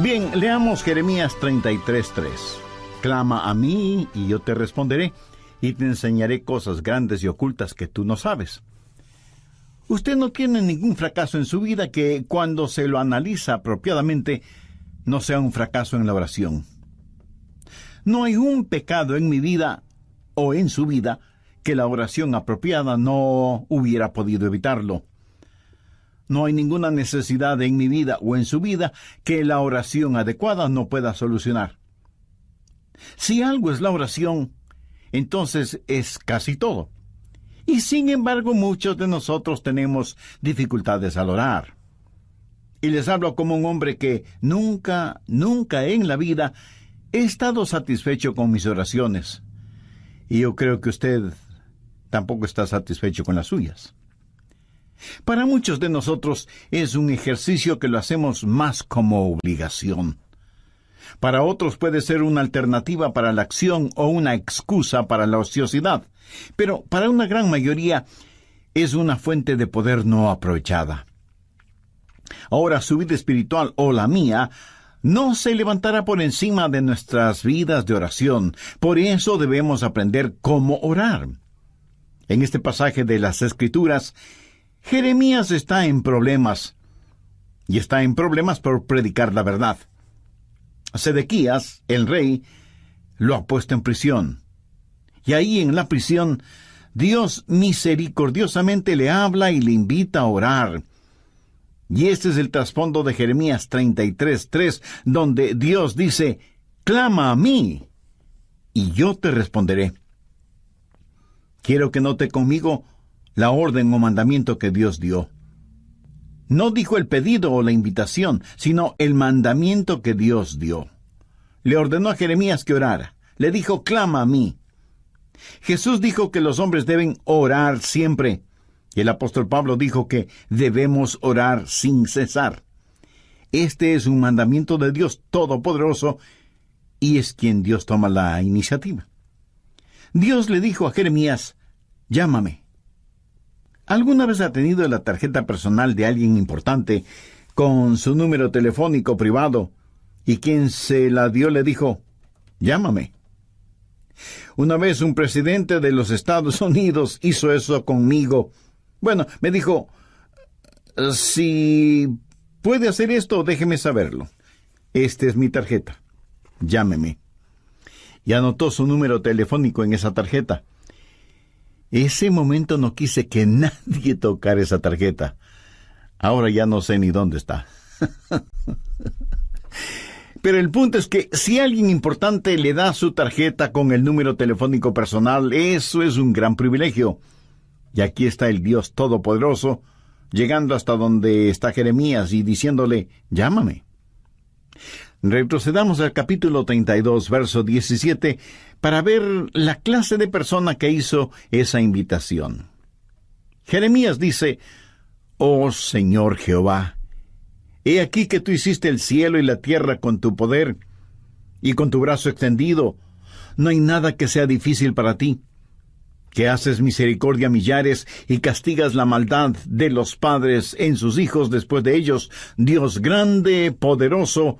Bien, leamos Jeremías 33:3. Clama a mí y yo te responderé, y te enseñaré cosas grandes y ocultas que tú no sabes. Usted no tiene ningún fracaso en su vida que, cuando se lo analiza apropiadamente, no sea un fracaso en la oración. No hay un pecado en mi vida o en su vida que la oración apropiada no hubiera podido evitarlo. No hay ninguna necesidad en mi vida o en su vida que la oración adecuada no pueda solucionar. Si algo es la oración, entonces es casi todo. Y sin embargo, muchos de nosotros tenemos dificultades al orar. Y les hablo como un hombre que nunca en la vida he estado satisfecho con mis oraciones. Y yo creo que usted tampoco está satisfecho con las suyas. Para muchos de nosotros es un ejercicio que lo hacemos más como obligación. Para otros puede ser una alternativa para la acción o una excusa para la ociosidad. Pero para una gran mayoría es una fuente de poder no aprovechada. Ahora, su vida espiritual o la mía no se levantará por encima de nuestras vidas de oración. Por eso debemos aprender cómo orar. En este pasaje de las Escrituras, Jeremías está en problemas. Y está en problemas por predicar la verdad. Sedequías, el rey, lo ha puesto en prisión. Y ahí en la prisión, Dios misericordiosamente le habla y le invita a orar. Y este es el trasfondo de Jeremías 33:3, donde Dios dice: «Clama a mí, y yo te responderé». Quiero que note conmigo la orden o mandamiento que Dios dio. No dijo el pedido o la invitación, sino el mandamiento que Dios dio. Le ordenó a Jeremías que orara. Le dijo: «Clama a mí». Jesús dijo que los hombres deben orar siempre. Y el apóstol Pablo dijo que debemos orar sin cesar. Este es un mandamiento de Dios Todopoderoso, y es quien Dios toma la iniciativa. Dios le dijo a Jeremías: «Llámame». ¿Alguna vez ha tenido la tarjeta personal de alguien importante con su número telefónico privado y quien se la dio le dijo: «Llámame»? Una vez un presidente de los Estados Unidos hizo eso conmigo. Bueno, me dijo: «Si puede hacer esto, déjeme saberlo. Esta es mi tarjeta. Llámeme». Y anotó su número telefónico en esa tarjeta. Ese momento no quise que nadie tocara esa tarjeta. Ahora ya no sé ni dónde está. Pero el punto es que si alguien importante le da su tarjeta con el número telefónico personal, eso es un gran privilegio. Y aquí está el Dios Todopoderoso, llegando hasta donde está Jeremías y diciéndole: «Llámame». Retrocedamos al capítulo 32, verso 17, para ver la clase de persona que hizo esa invitación. Jeremías dice: «Oh Señor Jehová, he aquí que tú hiciste el cielo y la tierra con tu poder, y con tu brazo extendido. No hay nada que sea difícil para ti, que haces misericordia a millares y castigas la maldad de los padres en sus hijos después de ellos. Dios grande, poderoso,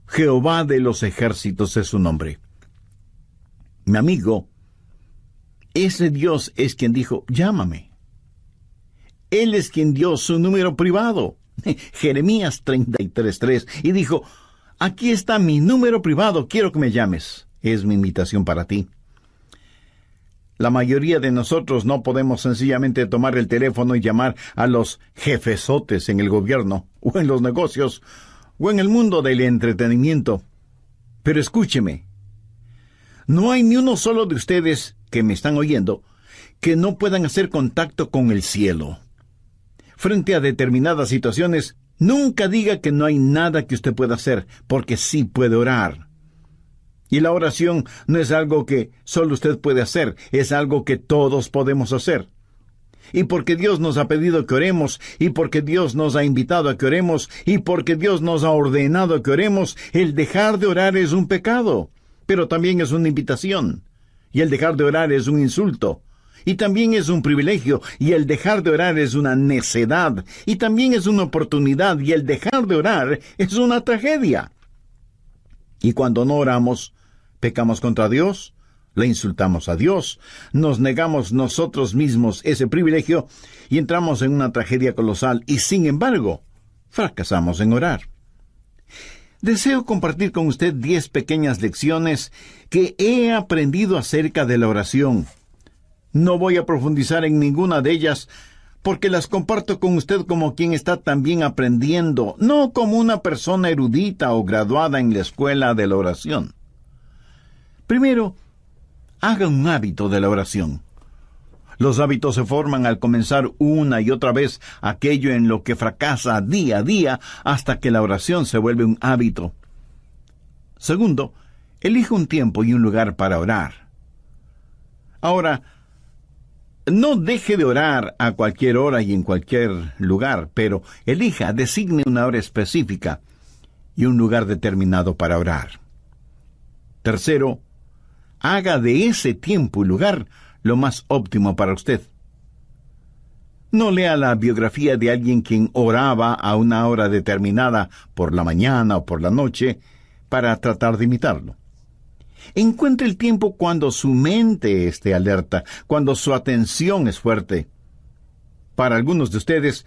Jehová de los ejércitos es su nombre». Mi amigo, ese Dios es quien dijo: «Llámame». Él es quien dio su número privado. Jeremías 33:3, y dijo: «Aquí está mi número privado, quiero que me llames». Es mi invitación para ti. La mayoría de nosotros no podemos sencillamente tomar el teléfono y llamar a los jefesotes en el gobierno, o en los negocios, o en el mundo del entretenimiento. Pero escúcheme, no hay ni uno solo de ustedes que me están oyendo que no puedan hacer contacto con el cielo. Frente a determinadas situaciones, nunca diga que no hay nada que usted pueda hacer, porque sí puede orar. Y la oración no es algo que solo usted puede hacer, es algo que todos podemos hacer. Y porque Dios nos ha pedido que oremos, y porque Dios nos ha invitado a que oremos, y porque Dios nos ha ordenado que oremos, el dejar de orar es un pecado, pero también es una invitación. Y el dejar de orar es un insulto. Y también es un privilegio, y el dejar de orar es una necedad, y también es una oportunidad, y el dejar de orar es una tragedia. Y cuando no oramos, pecamos contra Dios, le insultamos a Dios, nos negamos nosotros mismos ese privilegio y entramos en una tragedia colosal y, sin embargo, fracasamos en orar. Deseo compartir con usted 10 pequeñas lecciones que he aprendido acerca de la oración. No voy a profundizar en ninguna de ellas porque las comparto con usted como quien está también aprendiendo, no como una persona erudita o graduada en la escuela de la oración. Primero, haga un hábito de la oración. Los hábitos se forman al comenzar una y otra vez aquello en lo que fracasa día a día hasta que la oración se vuelve un hábito. Segundo, elija un tiempo y un lugar para orar. Ahora, no deje de orar a cualquier hora y en cualquier lugar, pero designe una hora específica y un lugar determinado para orar. Tercero, haga de ese tiempo y lugar lo más óptimo para usted. No lea la biografía de alguien quien oraba a una hora determinada por la mañana o por la noche para tratar de imitarlo. Encuentre el tiempo cuando su mente esté alerta, cuando su atención es fuerte. Para algunos de ustedes,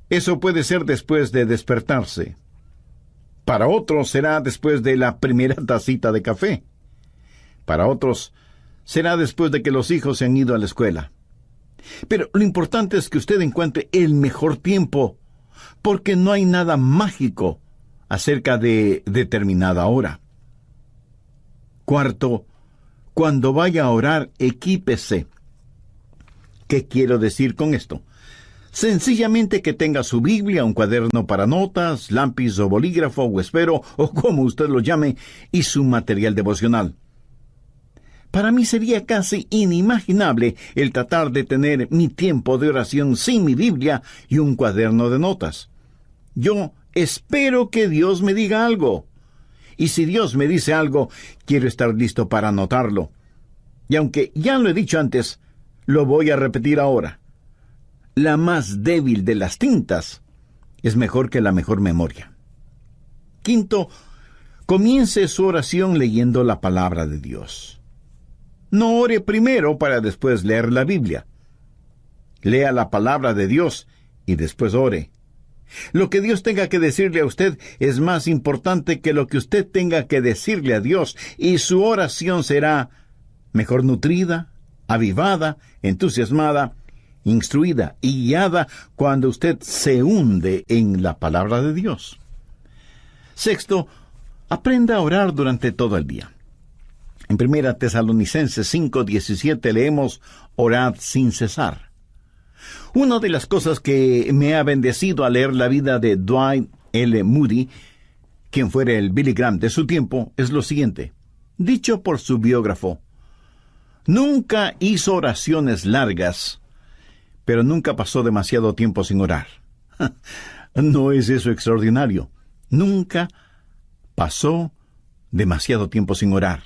eso puede ser después de despertarse. Para otros será después de la primera tacita de café. Para otros será después de que los hijos se han ido a la escuela. Pero lo importante es que usted encuentre el mejor tiempo, porque no hay nada mágico acerca de determinada hora. Cuarto, cuando vaya a orar, equípese. ¿Qué quiero decir con esto? Sencillamente que tenga su Biblia, un cuaderno para notas, lápiz o bolígrafo o esfero, o como usted lo llame, y su material devocional. Para mí sería casi inimaginable el tratar de tener mi tiempo de oración sin mi Biblia y un cuaderno de notas. Yo espero que Dios me diga algo. Y si Dios me dice algo, quiero estar listo para anotarlo. Y aunque ya lo he dicho antes, lo voy a repetir ahora. La más débil de las tintas es mejor que la mejor memoria. Quinto, comience su oración leyendo la palabra de Dios. No ore primero para después leer la Biblia. Lea la palabra de Dios y después ore. Lo que Dios tenga que decirle a usted es más importante que lo que usted tenga que decirle a Dios, y su oración será mejor nutrida, avivada, entusiasmada, instruida y guiada cuando usted se hunde en la palabra de Dios. Sexto, aprenda a orar durante todo el día. En 1 Tesalonicenses 5:17 leemos: orad sin cesar. Una de las cosas que me ha bendecido al leer la vida de Dwight L. Moody, quien fuera el Billy Graham de su tiempo, es lo siguiente. Dicho por su biógrafo: nunca hizo oraciones largas, pero nunca pasó demasiado tiempo sin orar. ¿No es eso extraordinario? Nunca pasó demasiado tiempo sin orar.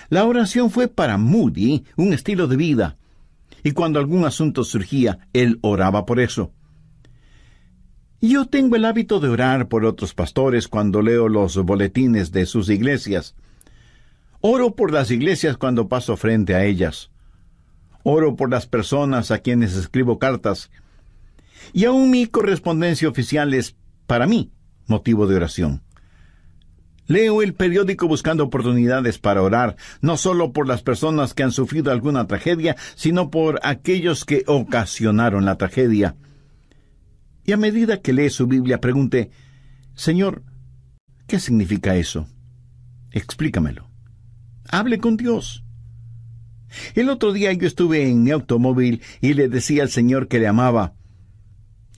La oración fue para Moody un estilo de vida, y cuando algún asunto surgía, él oraba por eso. Yo tengo el hábito de orar por otros pastores cuando leo los boletines de sus iglesias. Oro por las iglesias cuando paso frente a ellas. Oro por las personas a quienes escribo cartas. Y aún mi correspondencia oficial es, para mí, motivo de oración. Leo el periódico buscando oportunidades para orar, no solo por las personas que han sufrido alguna tragedia, sino por aquellos que ocasionaron la tragedia. Y a medida que lee su Biblia, pregunte: Señor, ¿qué significa eso? Explícamelo. Hable con Dios. El otro día yo estuve en mi automóvil y le decía al Señor que le amaba,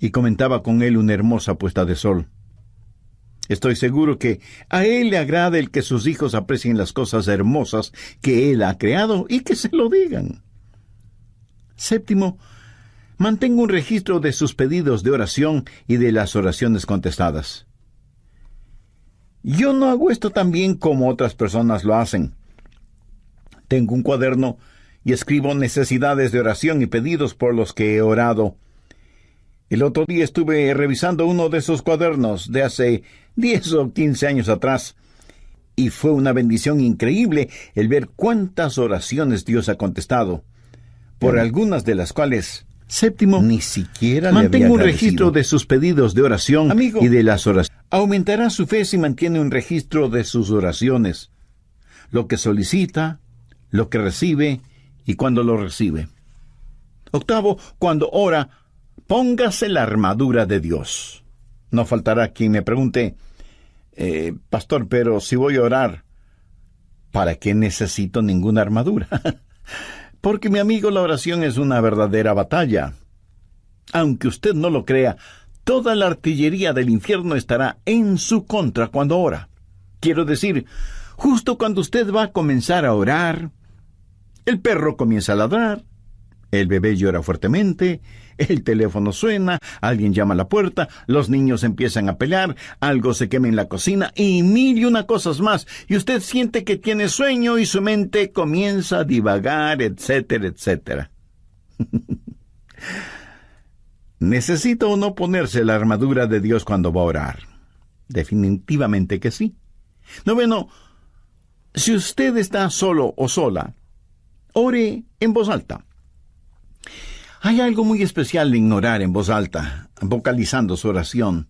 y comentaba con él una hermosa puesta de sol. Estoy seguro que a Él le agrada el que sus hijos aprecien las cosas hermosas que Él ha creado y que se lo digan. Séptimo, mantenga un registro de sus pedidos de oración y de las oraciones contestadas. Yo no hago esto tan bien como otras personas lo hacen. Tengo un cuaderno y escribo necesidades de oración y pedidos por los que he orado. El otro día estuve revisando uno de esos cuadernos de hace 10 o 15 años atrás, Y fue una bendición increíble el ver cuántas oraciones Dios ha contestado, por algunas de las cuales, séptimo, ni siquiera le había agradecido. Mantenga un registro de sus pedidos de oración, amigo, y de las oraciones. Aumentará su fe si mantiene un registro de sus oraciones, lo que solicita, lo que recibe y cuando lo recibe. Octavo, cuando ora, póngase la armadura de Dios. No faltará quien me pregunte, pastor, pero si voy a orar, ¿para qué necesito ninguna armadura? Porque, mi amigo, la oración es una verdadera batalla. Aunque usted no lo crea, toda la artillería del infierno estará en su contra cuando ora. Quiero decir, justo cuando usted va a comenzar a orar, el perro comienza a ladrar, el bebé llora fuertemente, el teléfono suena, alguien llama a la puerta, los niños empiezan a pelear, algo se quema en la cocina y mil y una cosas más, y usted siente que tiene sueño y su mente comienza a divagar, etcétera, etcétera. ¿Necesita o no ponerse la armadura de Dios cuando va a orar? Definitivamente que sí. Noveno, si usted está solo o sola, ore en voz alta. Hay algo muy especial en orar en voz alta, vocalizando su oración.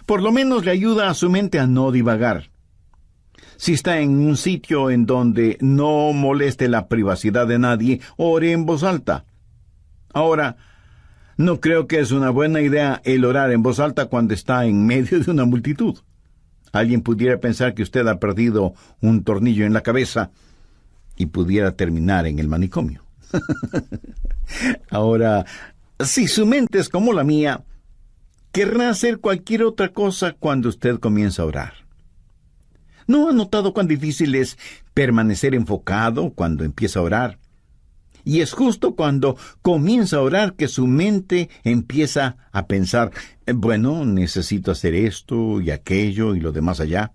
Por lo menos le ayuda a su mente a no divagar. Si está en un sitio en donde no moleste la privacidad de nadie, ore en voz alta. Ahora, no creo que es una buena idea el orar en voz alta cuando está en medio de una multitud. Alguien pudiera pensar que usted ha perdido un tornillo en la cabeza y pudiera terminar en el manicomio. Ahora, si su mente es como la mía, querrá hacer cualquier otra cosa cuando usted comienza a orar. ¿No ha notado cuán difícil es permanecer enfocado cuando empieza a orar? Y es justo cuando comienza a orar que su mente empieza a pensar, bueno, necesito hacer esto y aquello y lo demás allá.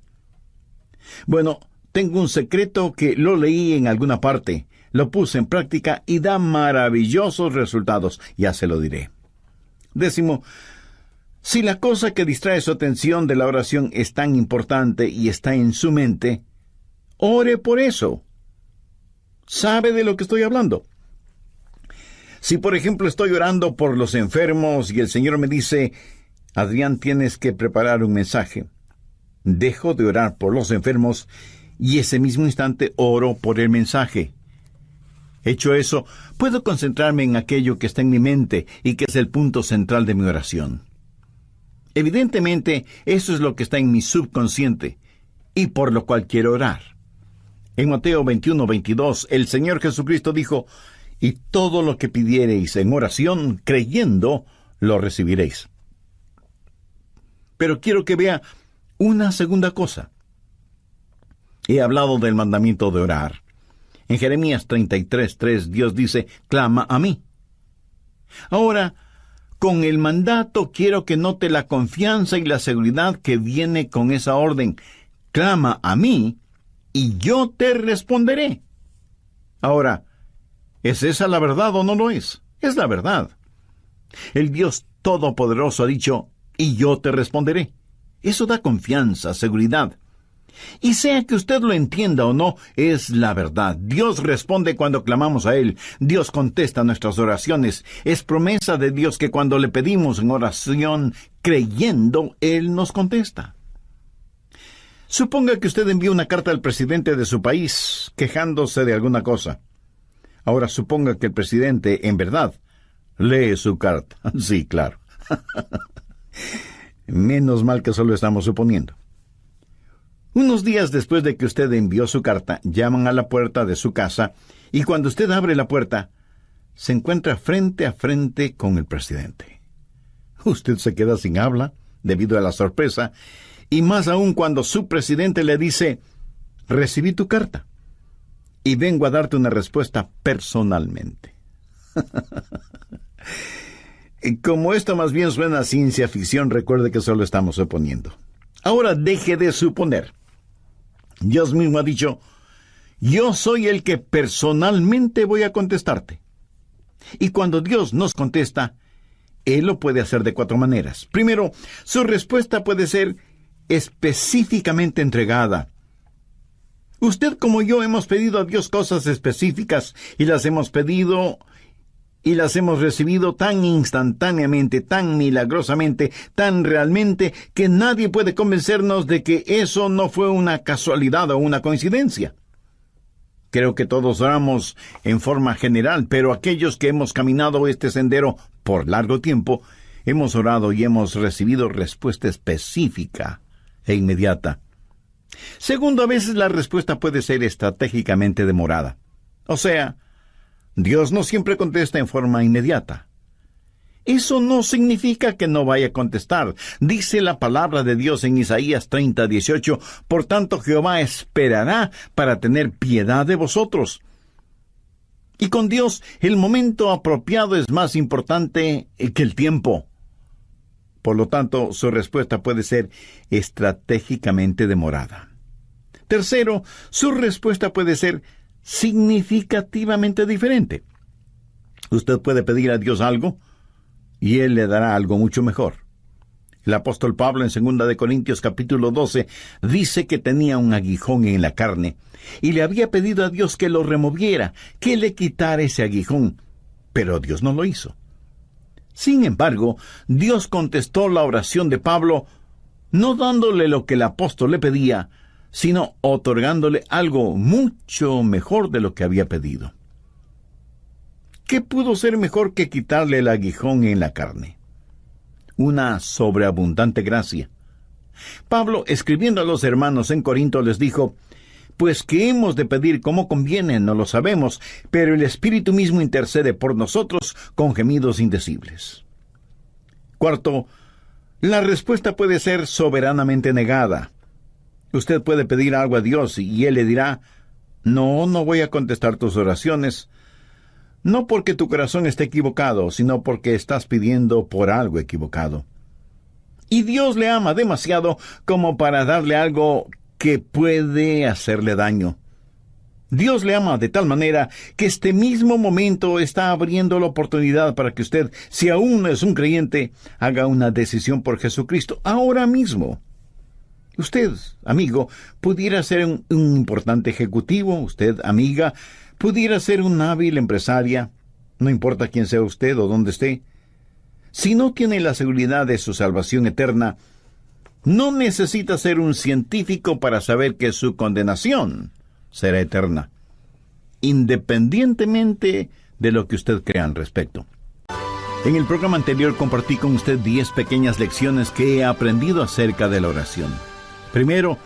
Bueno, tengo un secreto que lo leí en alguna parte, lo puse en práctica y da maravillosos resultados, ya se lo diré. Décimo, si la cosa que distrae su atención de la oración es tan importante y está en su mente, ore por eso. ¿Sabe de lo que estoy hablando? Si, por ejemplo, estoy orando por los enfermos y el Señor me dice, Adrián, tienes que preparar un mensaje, dejo de orar por los enfermos y ese mismo instante oro por el mensaje. Hecho eso, puedo concentrarme en aquello que está en mi mente y que es el punto central de mi oración. Evidentemente, eso es lo que está en mi subconsciente y por lo cual quiero orar. En Mateo 21:22, el Señor Jesucristo dijo, y todo lo que pidiereis en oración, creyendo, lo recibiréis. Pero quiero que vea una segunda cosa. He hablado del mandamiento de orar. En Jeremías 33:3, Dios dice, clama a mí. Ahora, con el mandato quiero que note la confianza y la seguridad que viene con esa orden. Clama a mí, y yo te responderé. Ahora, ¿es esa la verdad o no lo es? Es la verdad. El Dios Todopoderoso ha dicho, y yo te responderé. Eso da confianza, seguridad. Y sea que usted lo entienda o no, es la verdad. Dios responde cuando clamamos a Él. Dios contesta nuestras oraciones. Es promesa de Dios que cuando le pedimos en oración, creyendo, Él nos contesta. Suponga que usted envía una carta al presidente de su país, quejándose de alguna cosa. Ahora suponga que el presidente, en verdad, lee su carta. Sí, claro. Menos mal que solo estamos suponiendo. Unos días después de que usted envió su carta, llaman a la puerta de su casa y cuando usted abre la puerta, se encuentra frente a frente con el presidente. Usted se queda sin habla debido a la sorpresa y más aún cuando su presidente le dice, recibí tu carta y vengo a darte una respuesta personalmente. Como esto más bien suena a ciencia ficción, recuerde que solo estamos suponiendo. Ahora deje de suponer. Dios mismo ha dicho, yo soy el que personalmente voy a contestarte. Y cuando Dios nos contesta, Él lo puede hacer de 4 maneras. Primero, su respuesta puede ser específicamente entregada, Usted como yo hemos pedido a Dios cosas específicas y las hemos pedido y las hemos recibido tan instantáneamente, tan milagrosamente, tan realmente, que nadie puede convencernos de que eso no fue una casualidad o una coincidencia. Creo que todos oramos en forma general, pero aquellos que hemos caminado este sendero por largo tiempo, hemos orado y hemos recibido respuesta específica e inmediata. Segundo, a veces la respuesta puede ser estratégicamente demorada. O sea, Dios no siempre contesta en forma inmediata. Eso no significa que no vaya a contestar. Dice la palabra de Dios en Isaías 30:18, por tanto Jehová esperará para tener piedad de vosotros. Y con Dios, el momento apropiado es más importante que el tiempo. Por lo tanto, su respuesta puede ser estratégicamente demorada. Tercero, su respuesta puede ser significativamente diferente. Usted puede pedir a Dios algo y Él le dará algo mucho mejor. El apóstol Pablo en 2 de Corintios capítulo 12 dice que tenía un aguijón en la carne y le había pedido a Dios que lo removiera, que le quitara ese aguijón, pero Dios no lo hizo. Sin embargo, Dios contestó la oración de Pablo, no dándole lo que el apóstol le pedía, sino otorgándole algo mucho mejor de lo que había pedido. ¿Qué pudo ser mejor que quitarle el aguijón en la carne? Una sobreabundante gracia. Pablo, escribiendo a los hermanos en Corinto, les dijo, pues que hemos de pedir como conviene, no lo sabemos, pero el Espíritu mismo intercede por nosotros con gemidos indecibles. Cuarto, la respuesta puede ser soberanamente negada. Usted puede pedir algo a Dios y Él le dirá, no voy a contestar tus oraciones, no porque tu corazón esté equivocado, sino porque estás pidiendo por algo equivocado. Y Dios le ama demasiado como para darle algo que puede hacerle daño. Dios le ama de tal manera que este mismo momento está abriendo la oportunidad para que usted, si aún no es un creyente, haga una decisión por Jesucristo ahora mismo. Usted, amigo, pudiera ser un importante ejecutivo, usted, amiga, pudiera ser una hábil empresaria, no importa quién sea usted o dónde esté. Si no tiene la seguridad de su salvación eterna, no necesita ser un científico para saber que su condenación será eterna, independientemente de lo que usted crea al respecto. En el programa anterior compartí con usted 10 pequeñas lecciones que he aprendido acerca de la oración. Primero,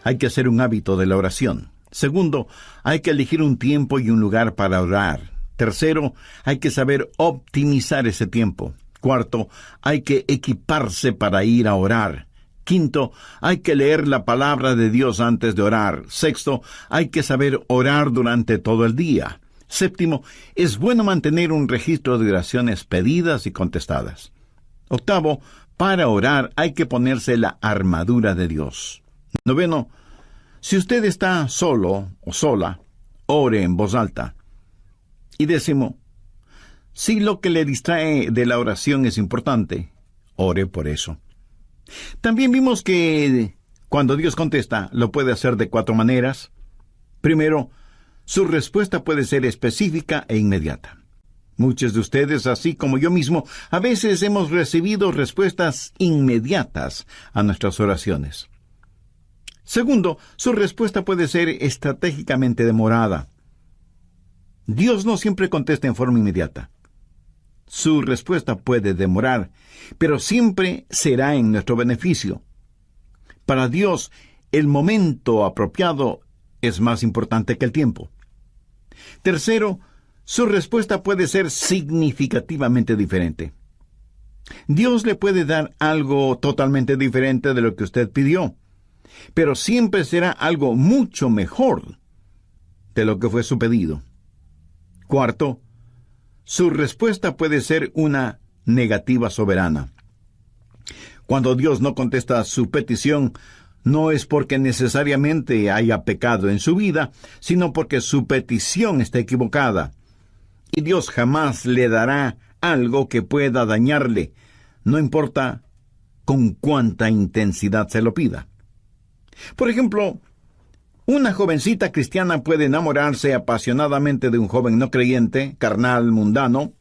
hay que hacer un hábito de la oración. Segundo, hay que elegir un tiempo y un lugar para orar. Tercero, hay que saber optimizar ese tiempo. Cuarto, hay que equiparse para ir a orar. Quinto, hay que leer la palabra de Dios antes de orar. Sexto, hay que saber orar durante todo el día. Séptimo, es bueno mantener un registro de oraciones pedidas y contestadas. Octavo, para orar hay que ponerse la armadura de Dios. Noveno, si usted está solo o sola, ore en voz alta. Y décimo, si lo que le distrae de la oración es importante, ore por eso. También vimos que cuando Dios contesta, lo puede hacer de 4 maneras. Primero, su respuesta puede ser específica e inmediata. Muchos de ustedes, así como yo mismo, a veces hemos recibido respuestas inmediatas a nuestras oraciones. Segundo, su respuesta puede ser estratégicamente demorada. Dios no siempre contesta en forma inmediata. Su respuesta puede demorar, pero siempre será en nuestro beneficio. Para Dios, el momento apropiado es más importante que el tiempo. Tercero, su respuesta puede ser significativamente diferente. Dios le puede dar algo totalmente diferente de lo que usted pidió, pero siempre será algo mucho mejor de lo que fue su pedido. Cuarto, su respuesta puede ser una negativa soberana. Cuando Dios no contesta su petición, no es porque necesariamente haya pecado en su vida, sino porque su petición está equivocada. Y Dios jamás le dará algo que pueda dañarle, no importa con cuánta intensidad se lo pida. Por ejemplo, Una jovencita cristiana puede enamorarse apasionadamente de un joven no creyente, carnal, mundano,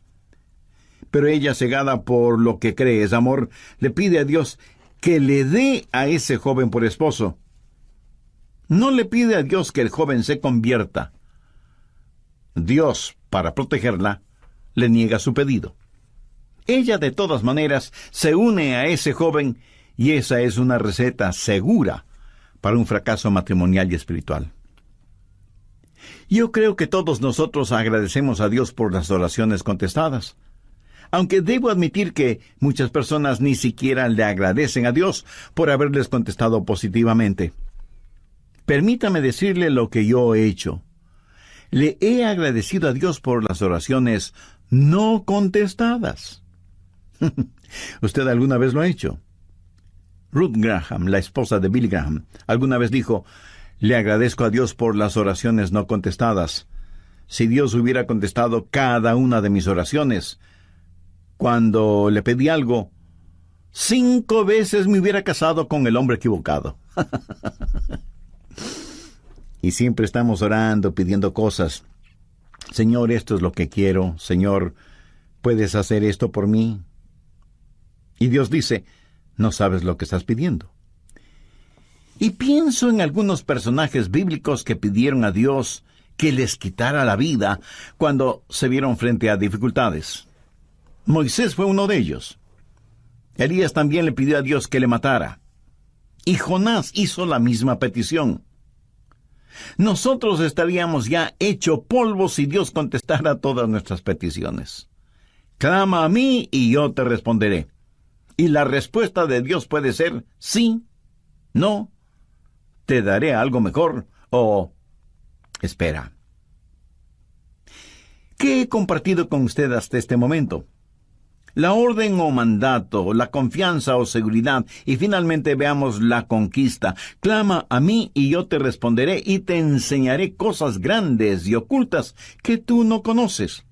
pero ella, cegada por lo que cree es amor, le pide a Dios que le dé a ese joven por esposo. No le pide a Dios que el joven se convierta. Dios, para protegerla, le niega su pedido. Ella, de todas maneras, se une a ese joven, y esa es una receta segura para un fracaso matrimonial y espiritual. Yo creo que todos nosotros agradecemos a Dios por las oraciones contestadas, aunque debo admitir que muchas personas ni siquiera le agradecen a Dios por haberles contestado positivamente. Permítame decirle lo que yo he hecho. Le he agradecido a Dios por las oraciones no contestadas. ¿Usted alguna vez lo ha hecho? Ruth Graham, la esposa de Billy Graham, alguna vez dijo: le agradezco a Dios por las oraciones no contestadas. Si Dios hubiera contestado cada una de mis oraciones, cuando le pedí algo, 5 veces me hubiera casado con el hombre equivocado. Y siempre estamos orando, pidiendo cosas. Señor, esto es lo que quiero. Señor, ¿puedes hacer esto por mí? Y Dios dice: no sabes lo que estás pidiendo. Y pienso en algunos personajes bíblicos que pidieron a Dios que les quitara la vida cuando se vieron frente a dificultades. Moisés fue uno de ellos. Elías también le pidió a Dios que le matara. Y Jonás hizo la misma petición. Nosotros estaríamos ya hecho polvo si Dios contestara todas nuestras peticiones. Clama a mí y yo te responderé. Y la respuesta de Dios puede ser sí, no, te daré algo mejor o espera. ¿Qué he compartido con usted hasta este momento? La orden o mandato, la confianza o seguridad, y finalmente veamos la conquista. Clama a mí y yo te responderé y te enseñaré cosas grandes y ocultas que tú no conoces.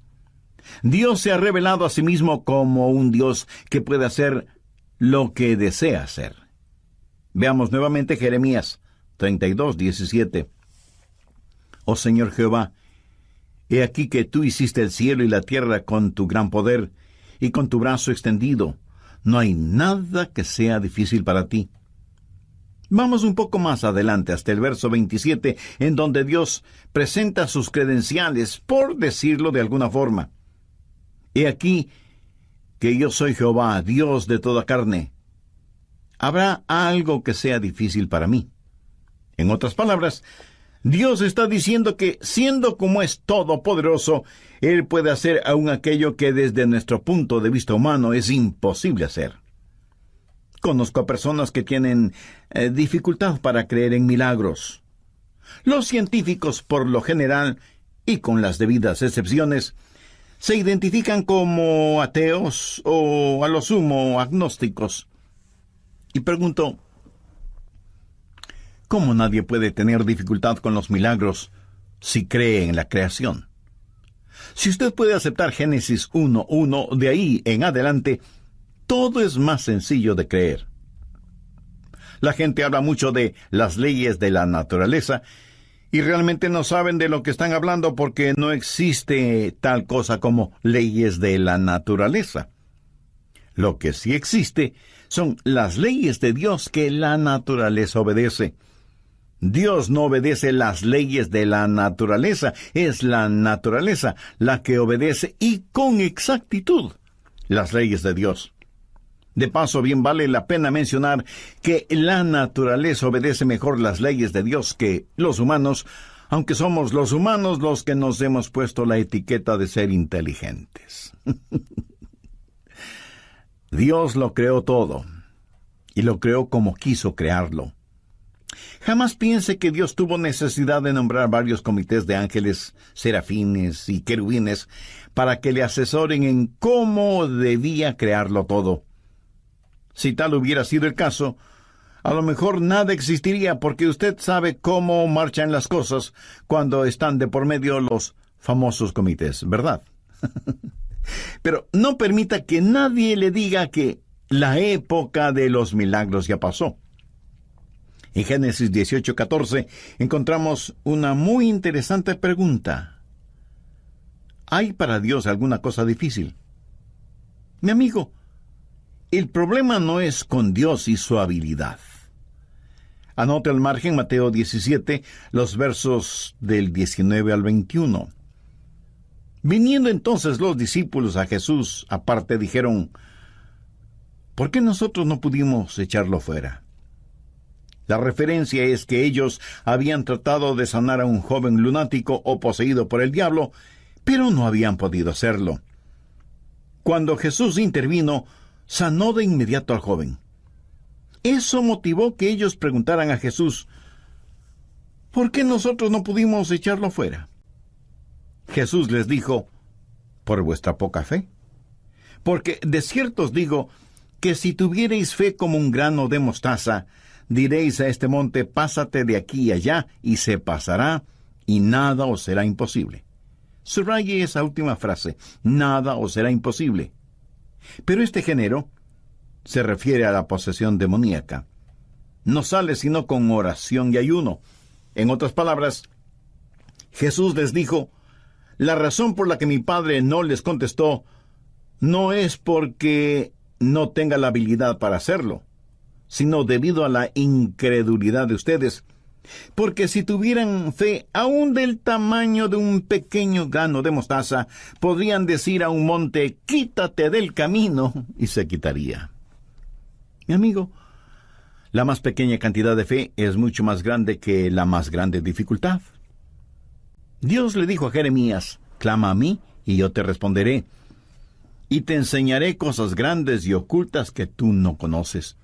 Dios se ha revelado a sí mismo como un Dios que puede hacer lo que desea hacer. Veamos nuevamente Jeremías 32:17. Oh Señor Jehová, he aquí que tú hiciste el cielo y la tierra con tu gran poder y con tu brazo extendido. No hay nada que sea difícil para ti. Vamos un poco más adelante hasta el verso 27, en donde Dios presenta sus credenciales, por decirlo de alguna forma. He aquí que yo soy Jehová, Dios de toda carne. ¿Habrá algo que sea difícil para mí? En otras palabras, Dios está diciendo que, siendo como es todopoderoso, Él puede hacer aún aquello que desde nuestro punto de vista humano es imposible hacer. Conozco a personas que tienen dificultad para creer en milagros. Los científicos, por lo general, y con las debidas excepciones, se identifican como ateos o, a lo sumo, agnósticos. Y pregunto, ¿cómo nadie puede tener dificultad con los milagros si cree en la creación? Si usted puede aceptar Génesis 1:1, de ahí en adelante, todo es más sencillo de creer. La gente habla mucho de las leyes de la naturaleza, y realmente no saben de lo que están hablando porque no existe tal cosa como leyes de la naturaleza. Lo que sí existe son las leyes de Dios que la naturaleza obedece. Dios no obedece las leyes de la naturaleza, es la naturaleza la que obedece y con exactitud las leyes de Dios. De paso, bien vale la pena mencionar que la naturaleza obedece mejor las leyes de Dios que los humanos, aunque somos los humanos los que nos hemos puesto la etiqueta de ser inteligentes. Dios lo creó todo, y lo creó como quiso crearlo. Jamás piense que Dios tuvo necesidad de nombrar varios comités de ángeles, serafines y querubines para que le asesoren en cómo debía crearlo todo. Si tal hubiera sido el caso, a lo mejor nada existiría porque usted sabe cómo marchan las cosas cuando están de por medio los famosos comités, ¿verdad? Pero no permita que nadie le diga que la época de los milagros ya pasó. En Génesis 18:14 encontramos una muy interesante pregunta. ¿Hay para Dios alguna cosa difícil? Mi amigo, el problema no es con Dios y su habilidad. Anote al margen Mateo 17, los versos del 19 al 21. Viniendo entonces los discípulos a Jesús aparte, dijeron: ¿por qué nosotros no pudimos echarlo fuera? La referencia es que ellos habían tratado de sanar a un joven lunático o poseído por el diablo, pero no habían podido hacerlo. Cuando Jesús intervino, sanó de inmediato al joven. Eso motivó que ellos preguntaran a Jesús: ¿por qué nosotros no pudimos echarlo fuera? Jesús les dijo: por vuestra poca fe. Porque de cierto os digo que si tuviereis fe como un grano de mostaza, diréis a este monte: pásate de aquí y allá, y se pasará, y nada os será imposible. Subraye esa última frase: nada os será imposible. Pero este género se refiere a la posesión demoníaca. No sale sino con oración y ayuno. En otras palabras, Jesús les dijo: la razón por la que mi Padre no les contestó no es porque no tenga la habilidad para hacerlo, sino debido a la incredulidad de ustedes. Porque si tuvieran fe aún del tamaño de un pequeño grano de mostaza, podrían decir a un monte: quítate del camino, y se quitaría. Mi amigo, la más pequeña cantidad de fe es mucho más grande que la más grande dificultad. Dios le dijo a Jeremías: clama a mí, y yo te responderé, y te enseñaré cosas grandes y ocultas que tú no conoces.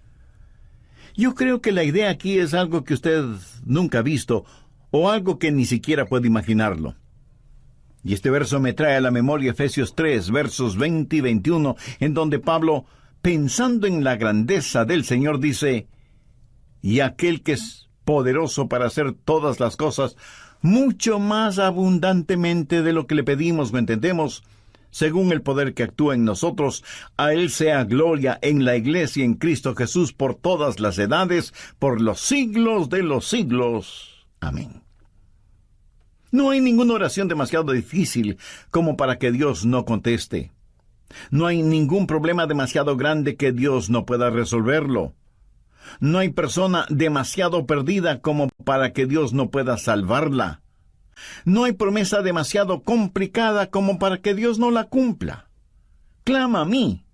Yo creo que la idea aquí es algo que usted nunca ha visto, o algo que ni siquiera puede imaginarlo. Y este verso me trae a la memoria Efesios 3, versos 20 y 21, en donde Pablo, pensando en la grandeza del Señor, dice: y aquel que es poderoso para hacer todas las cosas, mucho más abundantemente de lo que le pedimos o entendemos, según el poder que actúa en nosotros, a Él sea gloria en la Iglesia en Cristo Jesús por todas las edades, por los siglos de los siglos. Amén. No hay ninguna oración demasiado difícil como para que Dios no conteste. No hay ningún problema demasiado grande que Dios no pueda resolverlo. No hay persona demasiado perdida como para que Dios no pueda salvarla. No hay promesa demasiado complicada como para que Dios no la cumpla. Clama a mí,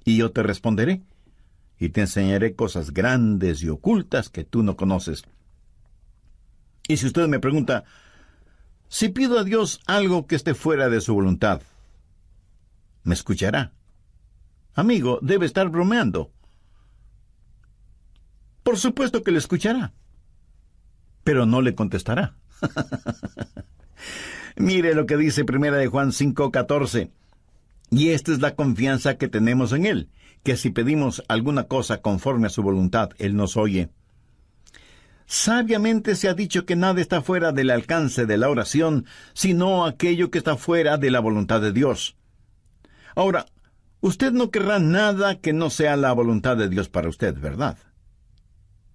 y yo te responderé, y te enseñaré cosas grandes y ocultas que tú no conoces. Y si usted me pregunta: si pido a Dios algo que esté fuera de su voluntad, ¿me escuchará? Amigo, debe estar bromeando. Por supuesto que le escuchará, pero no le contestará. Mire lo que dice 1 de Juan 5:14. Y esta es la confianza que tenemos en Él, que si pedimos alguna cosa conforme a su voluntad, Él nos oye. Sabiamente se ha dicho que nada está fuera del alcance de la oración, sino aquello que está fuera de la voluntad de Dios. Ahora, usted no querrá nada que no sea la voluntad de Dios para usted, ¿verdad?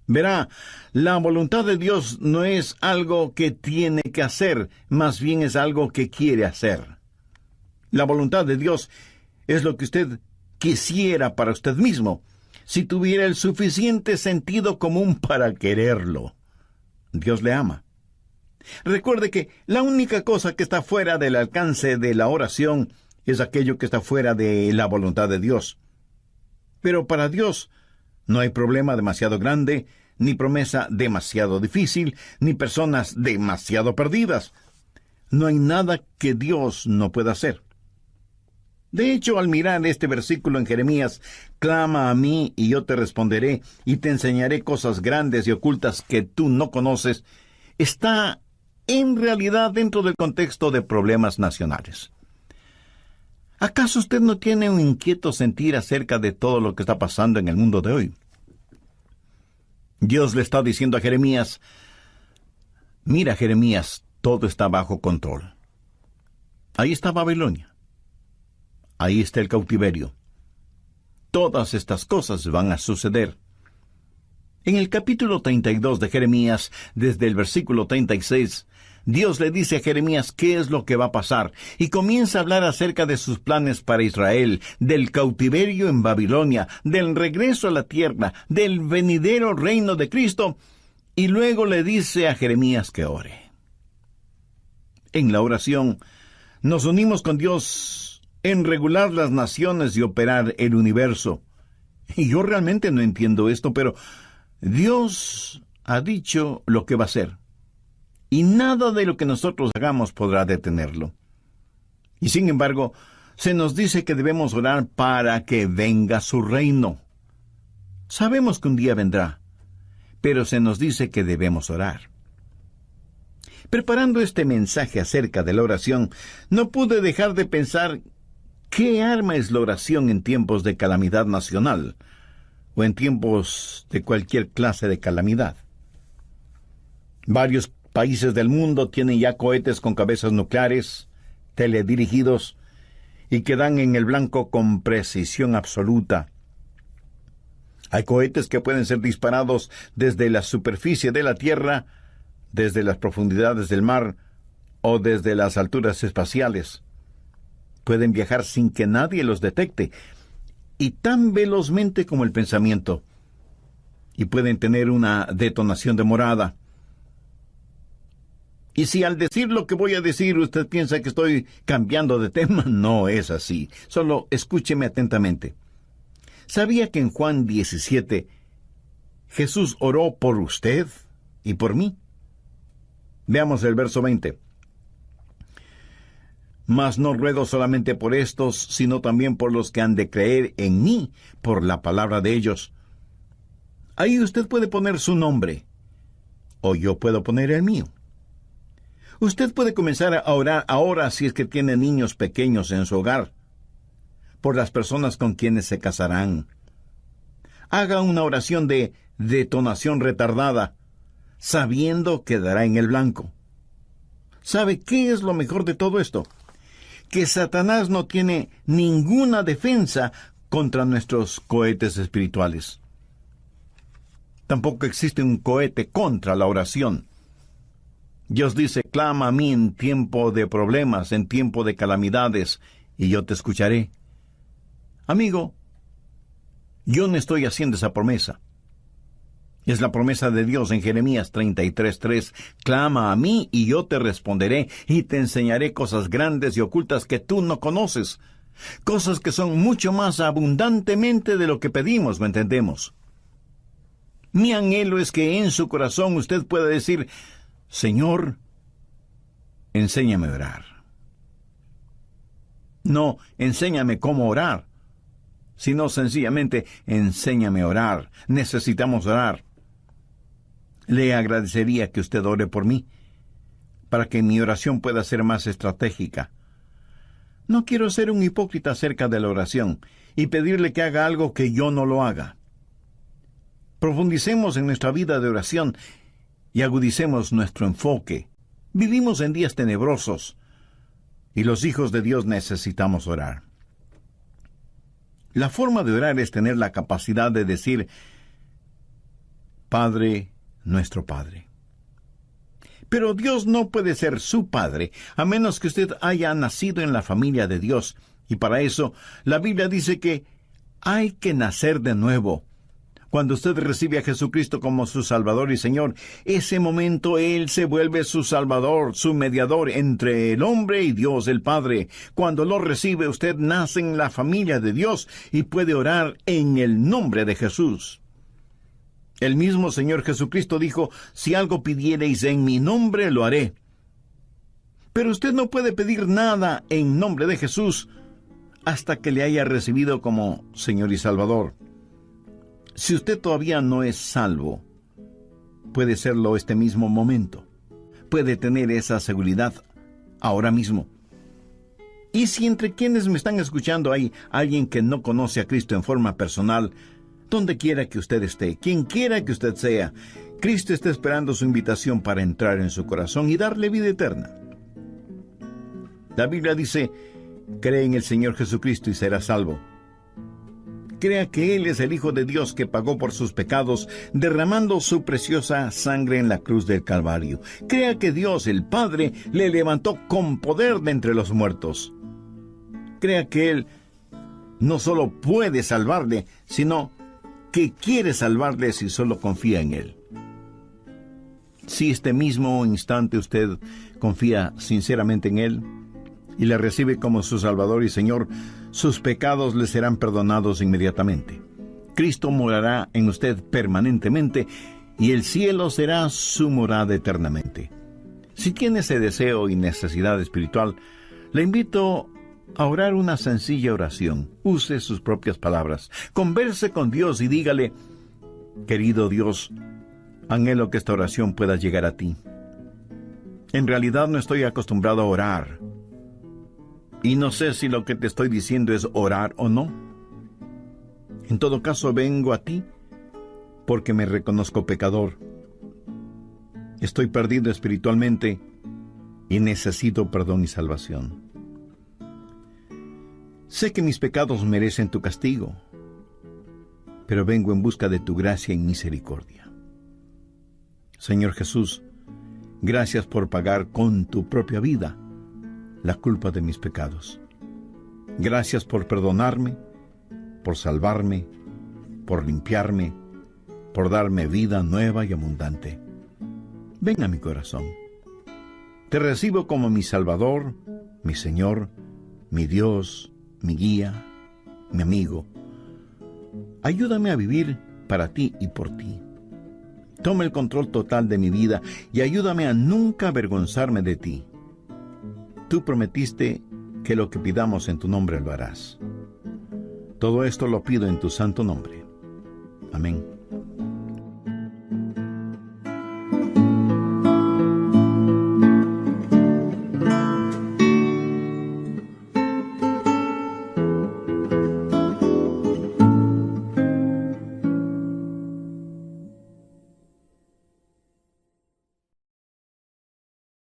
Verá, la voluntad de Dios no es algo que tiene que hacer, más bien es algo que quiere hacer. La voluntad de Dios es lo que usted quisiera para usted mismo, si tuviera el suficiente sentido común para quererlo. Dios le ama. Recuerde que la única cosa que está fuera del alcance de la oración es aquello que está fuera de la voluntad de Dios. Pero para Dios no hay problema demasiado grande, ni promesa demasiado difícil, ni personas demasiado perdidas. No hay nada que Dios no pueda hacer. De hecho, al mirar este versículo en Jeremías, clama a mí y yo te responderé, y te enseñaré cosas grandes y ocultas que tú no conoces, está en realidad dentro del contexto de problemas nacionales. ¿Acaso usted no tiene un inquieto sentir acerca de todo lo que está pasando en el mundo de hoy? Dios le está diciendo a Jeremías: mira, Jeremías, todo está bajo control. Ahí está Babilonia. Ahí está el cautiverio. Todas estas cosas van a suceder. En el capítulo 32 de Jeremías, desde el versículo 36, Dios le dice a Jeremías qué es lo que va a pasar, y comienza a hablar acerca de sus planes para Israel, del cautiverio en Babilonia, del regreso a la tierra, del venidero reino de Cristo, y luego le dice a Jeremías que ore. En la oración, nos unimos con Dios en regular las naciones y operar el universo. Y yo realmente no entiendo esto, pero Dios ha dicho lo que va a hacer, y nada de lo que nosotros hagamos podrá detenerlo. Y sin embargo, se nos dice que debemos orar para que venga su reino. Sabemos que un día vendrá, pero se nos dice que debemos orar. Preparando este mensaje acerca de la oración, no pude dejar de pensar qué arma es la oración en tiempos de calamidad nacional, o en tiempos de cualquier clase de calamidad. Varios países del mundo tienen ya cohetes con cabezas nucleares, teledirigidos, y que dan en el blanco con precisión absoluta. Hay cohetes que pueden ser disparados desde la superficie de la Tierra, desde las profundidades del mar o desde las alturas espaciales. Pueden viajar sin que nadie los detecte, y tan velozmente como el pensamiento, y pueden tener una detonación demorada. Y si al decir lo que voy a decir usted piensa que estoy cambiando de tema, no es así. Solo escúcheme atentamente. ¿Sabía que en Juan 17 Jesús oró por usted y por mí? Veamos el verso 20. Mas no ruego solamente por estos, sino también por los que han de creer en mí, por la palabra de ellos. Ahí usted puede poner su nombre, o yo puedo poner el mío. Usted puede comenzar a orar ahora si es que tiene niños pequeños en su hogar, por las personas con quienes se casarán. Haga una oración de detonación retardada, sabiendo que dará en el blanco. ¿Sabe qué es lo mejor de todo esto? Que Satanás no tiene ninguna defensa contra nuestros cohetes espirituales. Tampoco existe un cohete contra la oración. Dios dice, clama a mí en tiempo de problemas, en tiempo de calamidades, y yo te escucharé. Amigo, yo no estoy haciendo esa promesa. Es la promesa de Dios en Jeremías 33:3. Clama a mí y yo te responderé y te enseñaré cosas grandes y ocultas que tú no conoces. Cosas que son mucho más abundantemente de lo que pedimos o entendemos. Mi anhelo es que en su corazón usted pueda decir, Señor, enséñame a orar. No, enséñame cómo orar, sino sencillamente, enséñame a orar. Necesitamos orar. Le agradecería que usted ore por mí, para que mi oración pueda ser más estratégica. No quiero ser un hipócrita acerca de la oración y pedirle que haga algo que yo no lo haga. Profundicemos en nuestra vida de oración y agudicemos nuestro enfoque. Vivimos en días tenebrosos y los hijos de Dios necesitamos orar. La forma de orar es tener la capacidad de decir, Padre, nuestro Padre. Pero Dios no puede ser su Padre, a menos que usted haya nacido en la familia de Dios. Y para eso, la Biblia dice que hay que nacer de nuevo. Cuando usted recibe a Jesucristo como su Salvador y Señor, ese momento Él se vuelve su Salvador, su mediador entre el hombre y Dios el Padre. Cuando lo recibe, usted nace en la familia de Dios y puede orar en el nombre de Jesús. El mismo Señor Jesucristo dijo, si algo pidiereis en mi nombre, lo haré. Pero usted no puede pedir nada en nombre de Jesús hasta que le haya recibido como Señor y Salvador. Si usted todavía no es salvo, puede serlo este mismo momento. Puede tener esa seguridad ahora mismo. Y si entre quienes me están escuchando hay alguien que no conoce a Cristo en forma personal, donde quiera que usted esté, quien quiera que usted sea, Cristo está esperando su invitación para entrar en su corazón y darle vida eterna. La Biblia dice, cree en el Señor Jesucristo y serás salvo. Crea que Él es el Hijo de Dios que pagó por sus pecados, derramando su preciosa sangre en la cruz del Calvario. Crea que Dios, el Padre, le levantó con poder de entre los muertos. Crea que Él no solo puede salvarle, sino que quiere salvarle si solo confía en Él. Si este mismo instante usted confía sinceramente en Él y le recibe como su Salvador y Señor, sus pecados le serán perdonados inmediatamente. Cristo morará en usted permanentemente y el cielo será su morada eternamente. Si tiene ese deseo y necesidad espiritual, le invito a orar una sencilla oración. Use sus propias palabras. Converse con Dios y dígale: querido Dios, anhelo que esta oración pueda llegar a ti. En realidad no estoy acostumbrado a orar. Y no sé si lo que te estoy diciendo es orar o no. En todo caso, vengo a ti porque me reconozco pecador. Estoy perdido espiritualmente y necesito perdón y salvación. Sé que mis pecados merecen tu castigo, pero vengo en busca de tu gracia y misericordia. Señor Jesús, gracias por pagar con tu propia vida la culpa de mis pecados. Gracias por perdonarme, por salvarme, por limpiarme, por darme vida nueva y abundante. Ven a mi corazón. Te recibo como mi Salvador, mi Señor, mi Dios, mi guía, mi amigo. Ayúdame a vivir para ti y por ti. Toma el control total de mi vida y ayúdame a nunca avergonzarme de ti. Tú prometiste que lo que pidamos en tu nombre lo harás. Todo esto lo pido en tu santo nombre. Amén.